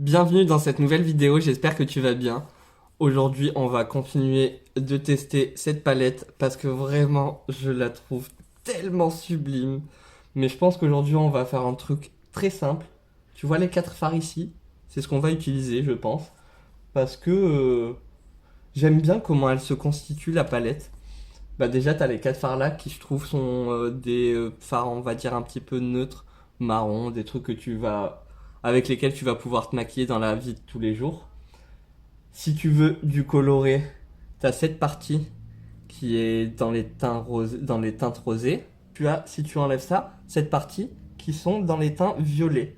Bienvenue dans cette nouvelle vidéo, j'espère que tu vas bien. Aujourd'hui, on va continuer de tester cette palette parce que vraiment, je la trouve tellement sublime. Mais je pense qu'aujourd'hui, on va faire un truc très simple. Tu vois les 4 fards ici? C'est ce qu'on va utiliser, je pense. Parce que j'aime bien comment elle se constitue, la palette. Bah déjà, t'as les 4 fards là qui, je trouve, sont des fards, on va dire, un petit peu neutres, marron, des trucs que tu vas avec lesquels tu vas pouvoir te maquiller dans la vie de tous les jours. Si tu veux du coloré, t'as cette partie qui est dans les dans les teintes rosées. Tu as, si tu enlèves ça, cette partie qui sont dans les teints violets.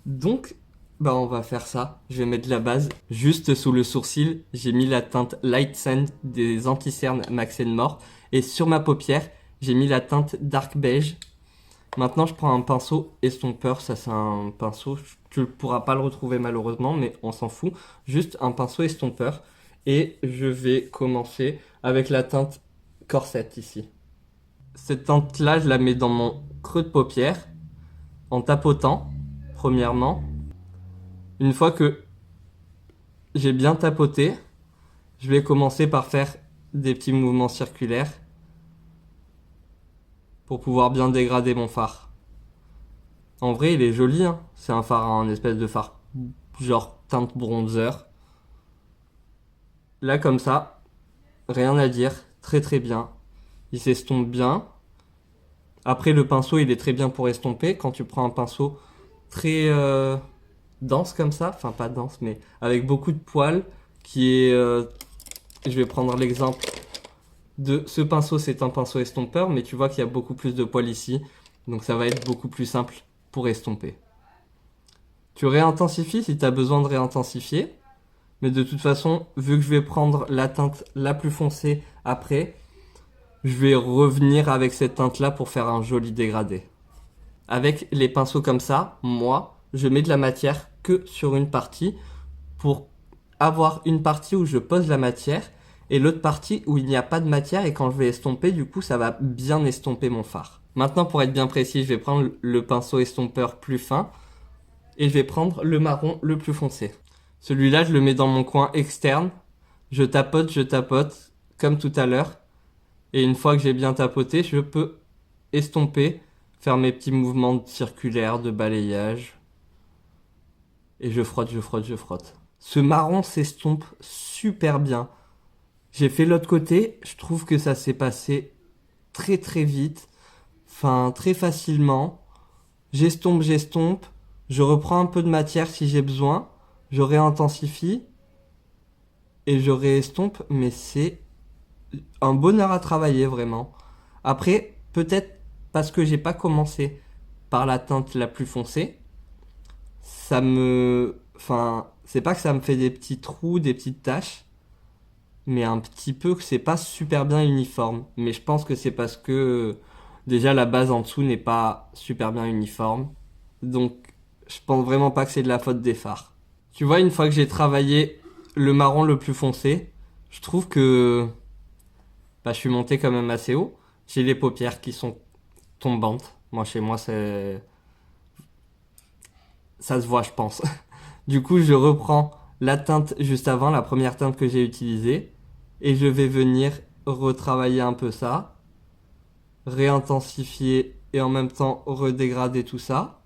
Donc, bah on va faire ça. Je vais mettre la base juste sous le sourcil. J'ai mis la teinte Light Sand des Anti-Cerne Max More. Et sur ma paupière, j'ai mis la teinte Dark Beige. Maintenant, je prends un pinceau estompeur. Ça, c'est un pinceau. Tu ne pourras pas le retrouver malheureusement, mais on s'en fout. Juste un pinceau estompeur. Et je vais commencer avec la teinte Corset ici. Cette teinte-là, je la mets dans mon creux de paupière en tapotant, premièrement. Une fois que j'ai bien tapoté, je vais commencer par faire des petits mouvements circulaires pour pouvoir bien dégrader mon fard. En vrai, il est joli, hein. C'est un fard, un espèce de fard genre teinte bronzer. Là, comme ça, rien à dire, très très bien. Il s'estompe bien. Après, le pinceau, il est très bien pour estomper. Quand tu prends un pinceau très dense comme ça, enfin pas dense, mais avec beaucoup de poils, qui est... je vais prendre l'exemple de ce pinceau, c'est un pinceau estompeur, mais tu vois qu'il y a beaucoup plus de poils ici, donc ça va être beaucoup plus simple pour estomper. Tu réintensifies si tu as besoin de réintensifier, mais de toute façon, vu que je vais prendre la teinte la plus foncée après, je vais revenir avec cette teinte-là pour faire un joli dégradé. Avec les pinceaux comme ça, moi, je mets de la matière que sur une partie pour avoir une partie où je pose la matière et l'autre partie où il n'y a pas de matière, et quand je vais estomper, du coup, ça va bien estomper mon fard. Maintenant, pour être bien précis, je vais prendre le pinceau estompeur plus fin et je vais prendre le marron le plus foncé. Celui-là, je le mets dans mon coin externe. Je tapote, comme tout à l'heure. Et une fois que j'ai bien tapoté, je peux estomper, faire mes petits mouvements circulaires de balayage. Et je frotte, je frotte, je frotte. Ce marron s'estompe super bien. J'ai fait l'autre côté, je trouve que ça s'est passé très très vite, enfin très facilement. J'estompe, je reprends un peu de matière si j'ai besoin, je réintensifie et je réestompe, mais c'est un bonheur à travailler vraiment. Après, peut-être parce que j'ai pas commencé par la teinte la plus foncée, ça me... Enfin, c'est pas que ça me fait des petits trous, des petites taches, mais un petit peu que c'est pas super bien uniforme. Mais je pense que c'est parce que déjà la base en dessous n'est pas super bien uniforme. Donc je pense vraiment pas que c'est de la faute des fards. Tu vois, une fois que j'ai travaillé le marron le plus foncé, je trouve que bah, je suis monté quand même assez haut. J'ai les paupières qui sont tombantes. Moi, chez moi, ça se voit, je pense. Du coup, je reprends la teinte juste avant, la première teinte que j'ai utilisée, et je vais venir retravailler un peu ça, réintensifier et en même temps redégrader tout ça.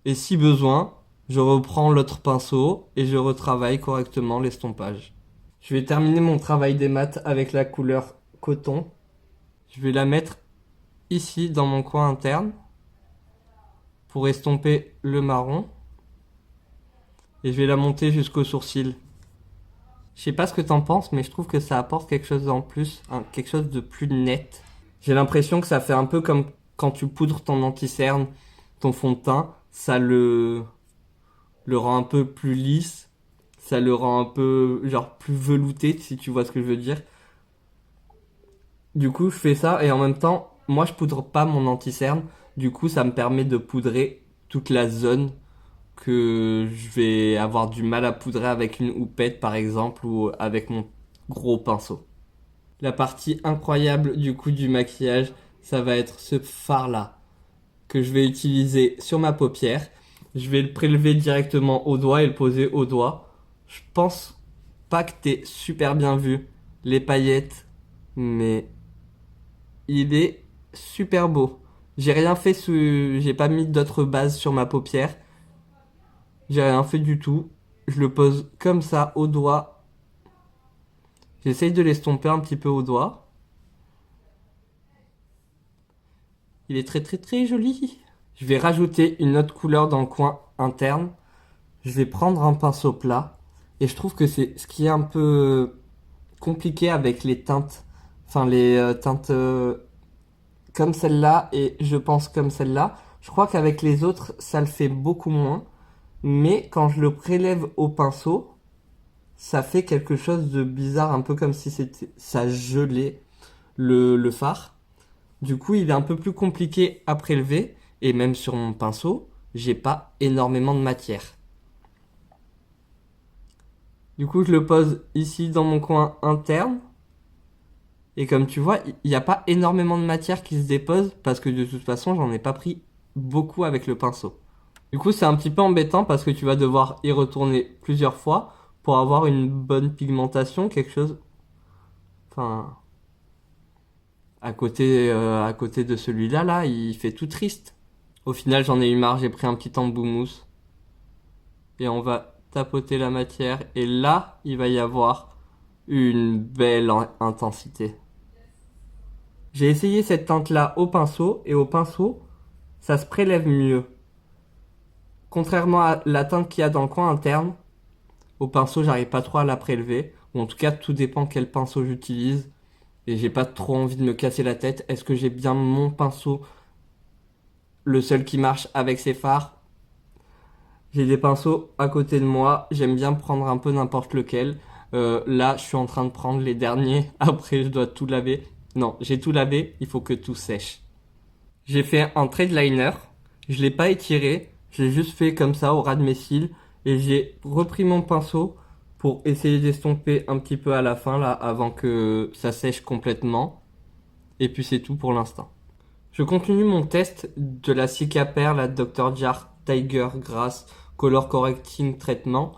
Et si besoin, je reprends l'autre pinceau et je retravaille correctement l'estompage. Je vais terminer mon travail des mat avec la couleur coton. Je vais la mettre ici dans mon coin interne pour estomper le marron. Et je vais la monter jusqu'au sourcil. Je sais pas ce que t'en penses, mais je trouve que ça apporte quelque chose en plus, quelque chose de plus net. J'ai l'impression que ça fait un peu comme quand tu poudres ton anti-cerne, ton fond de teint, ça le rend un peu plus lisse, ça le rend un peu genre plus velouté, si tu vois ce que je veux dire. Du coup, je fais ça et en même temps, moi je poudre pas mon anti-cerne, du coup ça me permet de poudrer toute la zone que je vais avoir du mal à poudrer avec une houppette par exemple ou avec mon gros pinceau. La partie incroyable du coup du maquillage, ça va être ce fard là que je vais utiliser sur ma paupière. Je vais le prélever directement au doigt et le poser au doigt. Je pense pas que t'aies super bien vu les paillettes, mais il est super beau. J'ai rien fait j'ai pas mis d'autres bases sur ma paupière. J'ai rien fait du tout. Je le pose comme ça au doigt. J'essaye de l'estomper un petit peu au doigt. Il est très très très joli. Je vais rajouter une autre couleur dans le coin interne. Je vais prendre un pinceau plat. Et je trouve que c'est ce qui est un peu compliqué avec les teintes. Enfin, les teintes comme celle-là et je pense comme celle-là. Je crois qu'avec les autres, ça le fait beaucoup moins. Mais quand je le prélève au pinceau, ça fait quelque chose de bizarre, un peu comme si ça gelait le fard. Du coup, il est un peu plus compliqué à prélever. Et même sur mon pinceau, j'ai pas énormément de matière. Du coup, je le pose ici dans mon coin interne. Et comme tu vois, il n'y a pas énormément de matière qui se dépose parce que de toute façon, j'en ai pas pris beaucoup avec le pinceau. Du coup, c'est un petit peu embêtant parce que tu vas devoir y retourner plusieurs fois pour avoir une bonne pigmentation, quelque chose. Enfin, à côté de celui-là, là, il fait tout triste. Au final, j'en ai eu marre, j'ai pris un petit embout mousse et on va tapoter la matière et là, il va y avoir une belle intensité. J'ai essayé cette teinte-là au pinceau et au pinceau, ça se prélève mieux. Contrairement à la teinte qu'il y a dans le coin interne, au pinceau, j'arrive pas trop à la prélever. Ou en tout cas, tout dépend quel pinceau j'utilise. Et j'ai pas trop envie de me casser la tête. Est-ce que j'ai bien mon pinceau, le seul qui marche avec ses fards? J'ai des pinceaux à côté de moi. J'aime bien prendre un peu n'importe lequel. Là, je suis en train de prendre les derniers. Après, je dois tout laver. Non, j'ai tout lavé. Il faut que tout sèche. J'ai fait un trade liner. Je l'ai pas étiré. Je l'ai juste fait comme ça au ras de mes cils. Et j'ai repris mon pinceau pour essayer d'estomper un petit peu à la fin là avant que ça sèche complètement. Et puis c'est tout pour l'instant. Je continue mon test de la Cicapair, la Dr. Jart Tiger Grass Color Correcting Traitement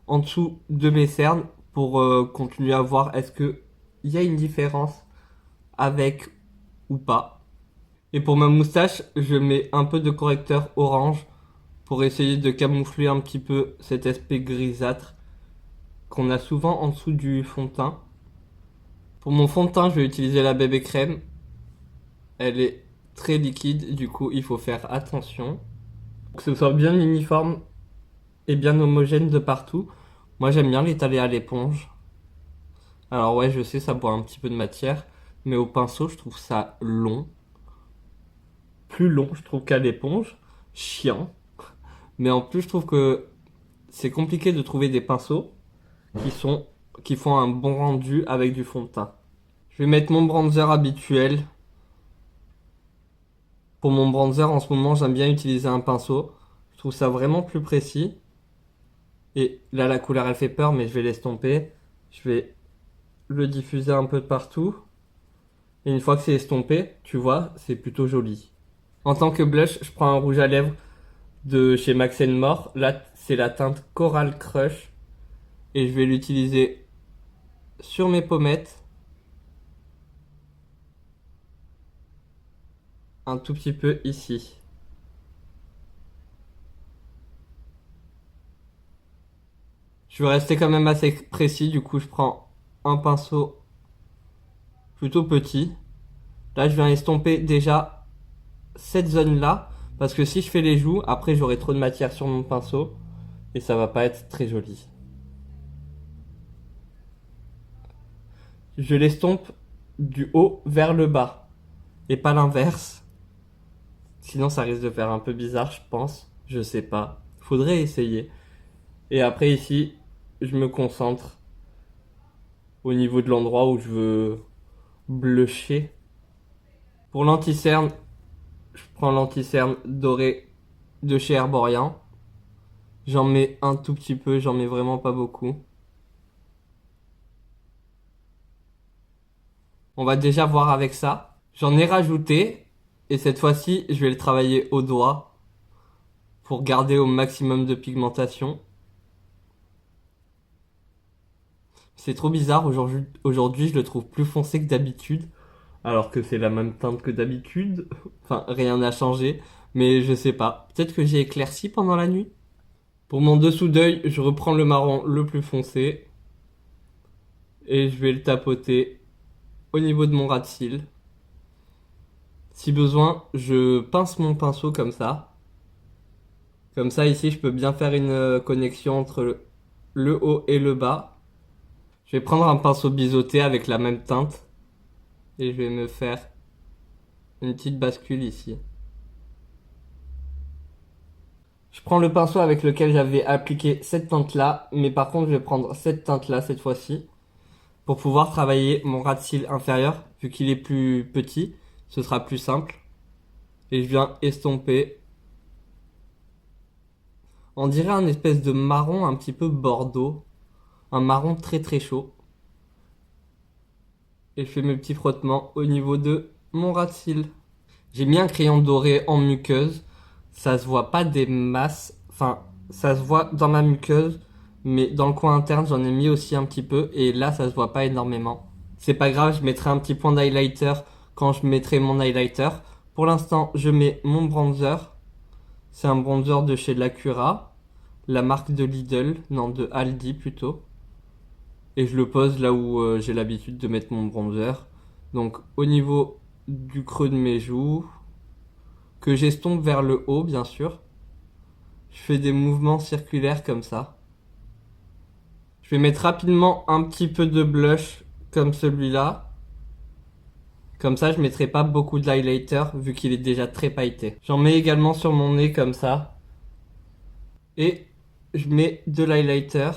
en dessous de mes cernes pour continuer à voir est-ce que il y a une différence avec ou pas. Et pour ma moustache, je mets un peu de correcteur orange pour essayer de camoufler un petit peu cet aspect grisâtre qu'on a souvent en dessous du fond de teint. Pour mon fond de teint, je vais utiliser la bébé crème. Elle est très liquide, du coup il faut faire attention. Que ce soit bien uniforme et bien homogène de partout. Moi j'aime bien l'étaler à l'éponge. Alors ouais, je sais, ça boit un petit peu de matière, mais au pinceau, je trouve ça long. Plus long, je trouve, qu'à l'éponge. Chiant. Mais en plus, je trouve que c'est compliqué de trouver des pinceaux qui sont qui font un bon rendu avec du fond de teint. Je vais mettre mon bronzer habituel. Pour mon bronzer, en ce moment, j'aime bien utiliser un pinceau. Je trouve ça vraiment plus précis. Et là, la couleur, elle fait peur, mais je vais l'estomper. Je vais le diffuser un peu de partout. Et une fois que c'est estompé, tu vois, c'est plutôt joli. En tant que blush, je prends un rouge à lèvres de chez Max More. Là, c'est la teinte Coral Crush. Et je vais l'utiliser sur mes pommettes. Un tout petit peu ici. Je vais rester quand même assez précis, du coup je prends un pinceau plutôt petit. Là je viens estomper déjà cette zone-là, parce que si je fais les joues, après j'aurai trop de matière sur mon pinceau, et ça va pas être très joli. Je l'estompe du haut vers le bas, et pas l'inverse. Sinon ça risque de faire un peu bizarre, je pense. Je sais pas. Faudrait essayer. Et après ici, je me concentre au niveau de l'endroit où je veux blusher. Pour l'anti-cerne, je prends l'anti-cerne doré de chez Herborian. J'en mets un tout petit peu, j'en mets vraiment pas beaucoup. On va déjà voir avec ça. J'en ai rajouté et cette fois-ci, je vais le travailler au doigt pour garder au maximum de pigmentation. C'est trop bizarre, aujourd'hui je le trouve plus foncé que d'habitude, alors que c'est la même teinte que d'habitude. Enfin, rien n'a changé, mais je sais pas. Peut-être que j'ai éclairci pendant la nuit. Pour mon dessous d'œil, je reprends le marron le plus foncé et je vais le tapoter au niveau de mon ras de cils. Si besoin, je pince mon pinceau comme ça. Comme ça, ici, je peux bien faire une connexion entre le haut et le bas. Je vais prendre un pinceau biseauté avec la même teinte et je vais me faire une petite bascule ici. Je prends le pinceau avec lequel j'avais appliqué cette teinte-là, mais par contre, je vais prendre cette teinte-là cette fois-ci pour pouvoir travailler mon ras de cils inférieur, vu qu'il est plus petit, ce sera plus simple. Et je viens estomper. On dirait un espèce de marron un petit peu bordeaux, un marron très très chaud. Et je fais mes petits frottements au niveau de mon ras de cils. J'ai mis un crayon doré en muqueuse, ça se voit pas des masses, enfin ça se voit dans ma muqueuse, mais dans le coin interne j'en ai mis aussi un petit peu et là ça se voit pas énormément. C'est pas grave, je mettrai un petit point d'highlighter quand je mettrai mon highlighter. Pour l'instant je mets mon bronzer, c'est un bronzer de chez Lacura, la marque de Lidl, non de Aldi plutôt. Et je le pose là où j'ai l'habitude de mettre mon bronzer. Donc au niveau du creux de mes joues, que j'estompe vers le haut bien sûr. Je fais des mouvements circulaires comme ça. Je vais mettre rapidement un petit peu de blush comme celui-là. Comme ça je mettrai pas beaucoup de highlighter vu qu'il est déjà très pailleté. J'en mets également sur mon nez comme ça. Et je mets de l'highlighter.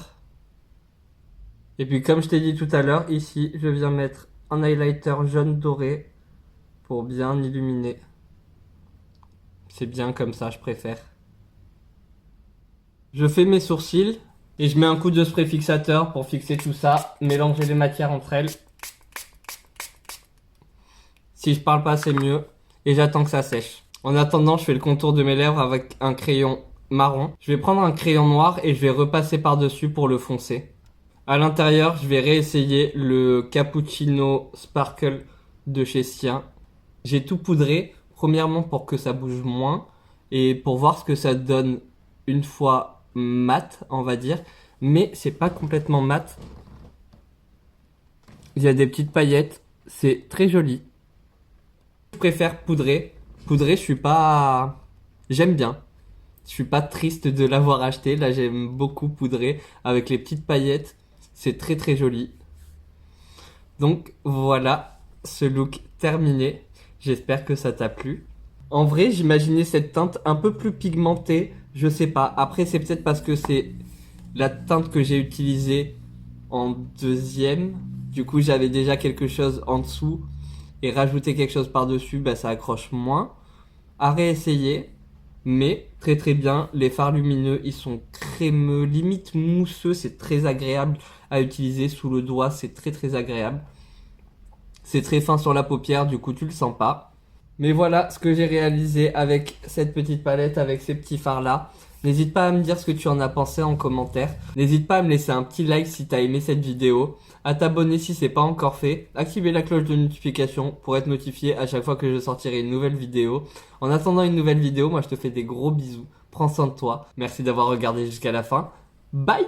Et puis comme je t'ai dit tout à l'heure, ici je viens mettre un highlighter jaune doré pour bien illuminer. C'est bien comme ça, je préfère. Je fais mes sourcils et je mets un coup de spray fixateur pour fixer tout ça, mélanger les matières entre elles. Si je parle pas, c'est mieux. Et j'attends que ça sèche. En attendant, je fais le contour de mes lèvres avec un crayon marron. Je vais prendre un crayon noir et je vais repasser par-dessus pour le foncer. À l'intérieur, je vais réessayer le Cappuccino Sparkle de chez Sien. J'ai tout poudré, premièrement pour que ça bouge moins et pour voir ce que ça donne une fois mat, on va dire. Mais c'est pas complètement mat. Il y a des petites paillettes, c'est très joli. Je préfère poudrer. Poudrer, je suis pas... J'aime bien. Je suis pas triste de l'avoir acheté. Là, j'aime beaucoup poudrer avec les petites paillettes. C'est très très joli. Donc voilà, ce look terminé. J'espère que ça t'a plu. En vrai, j'imaginais cette teinte un peu plus pigmentée. Je sais pas. Après, c'est peut-être parce que c'est la teinte que j'ai utilisée en deuxième. Du coup, j'avais déjà quelque chose en dessous. Et rajouter quelque chose par-dessus, bah, ça accroche moins. À réessayer. Mais très très bien, les fards lumineux ils sont crémeux, limite mousseux, c'est très agréable à utiliser sous le doigt, c'est très très agréable. C'est très fin sur la paupière, du coup tu le sens pas. Mais voilà ce que j'ai réalisé avec cette petite palette, avec ces petits fards là. N'hésite pas à me dire ce que tu en as pensé en commentaire. N'hésite pas à me laisser un petit like si t'as aimé cette vidéo. À t'abonner si c'est pas encore fait. Activer la cloche de notification pour être notifié à chaque fois que je sortirai une nouvelle vidéo. En attendant une nouvelle vidéo, moi je te fais des gros bisous. Prends soin de toi. Merci d'avoir regardé jusqu'à la fin. Bye!